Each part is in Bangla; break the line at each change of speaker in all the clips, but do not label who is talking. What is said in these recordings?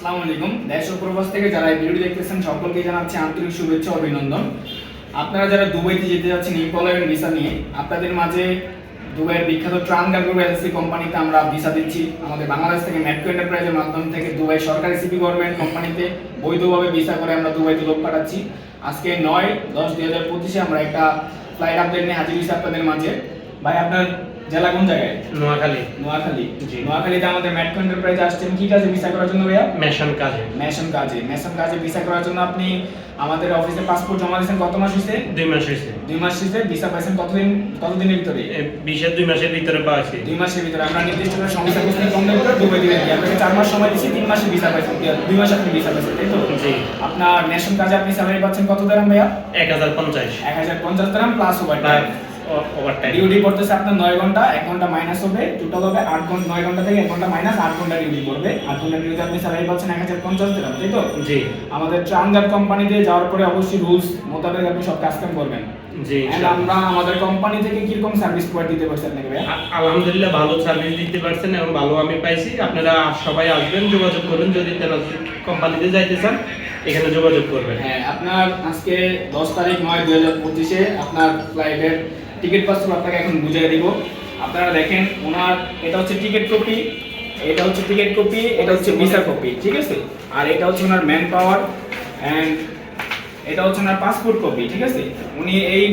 আসসালামু আলাইকুম। দেশ ও প্রবাস থেকে যারা এই ভিডিওটি দেখতেছেন সকলকে জানাচ্ছি আন্তরিক শুভেচ্ছা ও অভিনন্দন। আপনারা যারা দুবাইতে যেতে যাচ্ছেন এমপ্লয়মেন্ট ভিসা নিয়ে, আপনাদের মাঝে দুবাইয়ের বিখ্যাত ট্রান কার্গো এজেন্সি কোম্পানিতে আমরা ভিসা দিচ্ছি। আমাদের বাংলাদেশ থেকে মেট্রো এন্টারপ্রাইজের মাধ্যম থেকে দুবাই সরকারি সিপি গভর্নমেন্ট কোম্পানিতে বৈধভাবে ভিসা করে আমরা দুবাইতে লোক পাঠাচ্ছি। আজকে 9-10-2025 আমরা একটা ফ্লাইট আপডেট নিয়ে হাজির হয়েছি আপনাদের মাঝে। ভাই, আপনার জেলা কোন জায়গায়?
নোয়াখালী।
জি। নোয়াখালীতে আমাদের মেট্রো এন্টারপ্রাইজে আসছেন কি কাজে ভিসা করার জন্য ভাইয়া?
মেশন
কাজে ভিসা করার জন্য আপনি আমাদের অফিসে পাসপোর্ট জমা দিয়েছেন কত মাস হইছে?
2 মাস হয়েছে।
2 মাস হইছে। ভিসা পাইছেন কতদিনের ভিতরে?
2 মাসের ভিতরে পাইছি।
2 মাসের ভিতরে আমরা নির্দিষ্ট করে সমস্যা প্রশ্ন কম দেব দুবাই দিয়ে দিই। আপনাকে 4 মাস সময় দিয়েছি, 3 মাসে ভিসা পাইছেন। 2 মাস আপনি ভিসা পাইছেন, তাই তো?
জি।
আপনার ন্যাশন কাজে আপনি স্যালারি পাচ্ছেন কত দিরহাম ভাইয়া?
1050
দিরহাম প্লাস ওভারটাইম।
ওভারটাইম
ডিউটি পড়তেছে আপনার 9 ঘন্টা, 1 ঘন্টা মাইনাস হবে, টোটাল হবে 8 ঘন্টা। 9 ঘন্টা থেকে 1 ঘন্টা মাইনাস 8 ঘন্টা ডিউটি করবে। 8 ঘন্টা ডিউটিতে আপনি স্যালারি পাচ্ছেন 1050 দিরহাম, তাই তো?
জি।
আমাদের ট্রানজার কোম্পানিতে যাওয়ার পরে অবশ্যই রুলস মোতাবেক আপনি সব কাজ কাম করবেন।
জি।
আমরা আমাদের কোম্পানি থেকে কি রকম সার্ভিস প্রোভাইড দিতে পারছি আপনাকে ভাই?
আলহামদুলিল্লাহ ভালো সার্ভিস দিতে পারছেন এবং ভালো আমি পাইছি। আপনারা সবাই আসবেন, যোগাযোগ করবেন। যদি কোম্পানিতে যাইতে চান এখানে যোগাযোগ করবেন।
হ্যাঁ, আপনার আজকে 10 তারিখ 9-2025 আপনার ফ্লাইটের টিকিট পাসপোর্ট আপনাকে এখন বুঝিয়ে দিব। আপনারা দেখেন, ওনার এটা হচ্ছে টিকিট কপি, এটা হচ্ছে টিকিট কপি, এটা হচ্ছে ভিসা কপি, ঠিক আছে? আর এটা হচ্ছে ওনার ম্যান পাওয়ার এন্ড এটা হচ্ছে ওনার পাসপোর্ট কপি, ঠিক আছে? উনি এই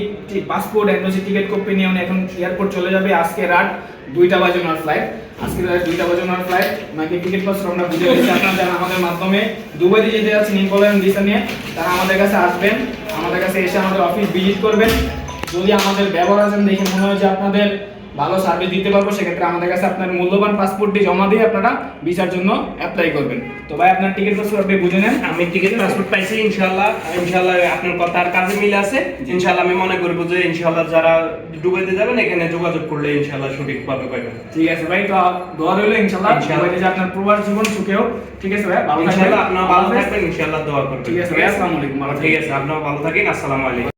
পাসপোর্ট এন্ড হচ্ছে টিকিট কপি নিয়ে উনি এখন এয়ারপোর্ট চলে যাবে। আজকে রাত 2টা বাজে ওনার ফ্লাইট। আজকে রাত 2টা বাজে ওনার ফ্লাইট। ওনাকে টিকিট পাসপোর্ট আমরা বুঝিয়ে দিচ্ছি। আপনারা যারা আমাদের মাধ্যমে দুবাইতে যেতে যাচ্ছেন এমপ্লয়মেন্ট ভিসা নিয়ে, তারা আমাদের কাছে আসবেন। আমাদের কাছে এসে আমাদের অফিস ভিজিট করবেন। যদি আমাদের ব্যবহার আছেন দেখে মনে হয় যে আপনাদের ভালো সার্ভিস দিতে পারবো, সেক্ষেত্রে আমাদের কাছে আপনার মূল্যবান পাসপোর্টটি জমা দিয়ে আপনারা ভিসার জন্য অ্যাপ্লাই করবেন। তো ভাই, আপনার টিকিট পাসপোর্ট আপনি বুঝে নেন।
আমি টিকিট পাসপোর্ট পাইছি ইনশাআল্লাহ। আপনার কথার কাজে মিল আছে। ইনশাআল্লাহ আমি মনে করব যে ইনশাআল্লাহ যারা দুবাইতে যাবেন এখানে যোগাযোগ করলে ইনশাআল্লাহ সঠিকভাবে পাবেন।
ঠিক আছে ভাই, তো দোয়া রইলো ইনশাআল্লাহ দুবাইতে যে আপনার প্রবাস জীবন সুখে হোক। ঠিক আছে ভাই, ভালো থাকবেন।
ইনশাআল্লাহ আপনারা ভালো থাকবেন, ইনশাআল্লাহ দোয়া করবেন।
ঠিক আছে ভাই, আসসালামু আলাইকুম।
ঠিক আছে, আপনারা ভালো থাকেন। আসসালামু আলাইকুম।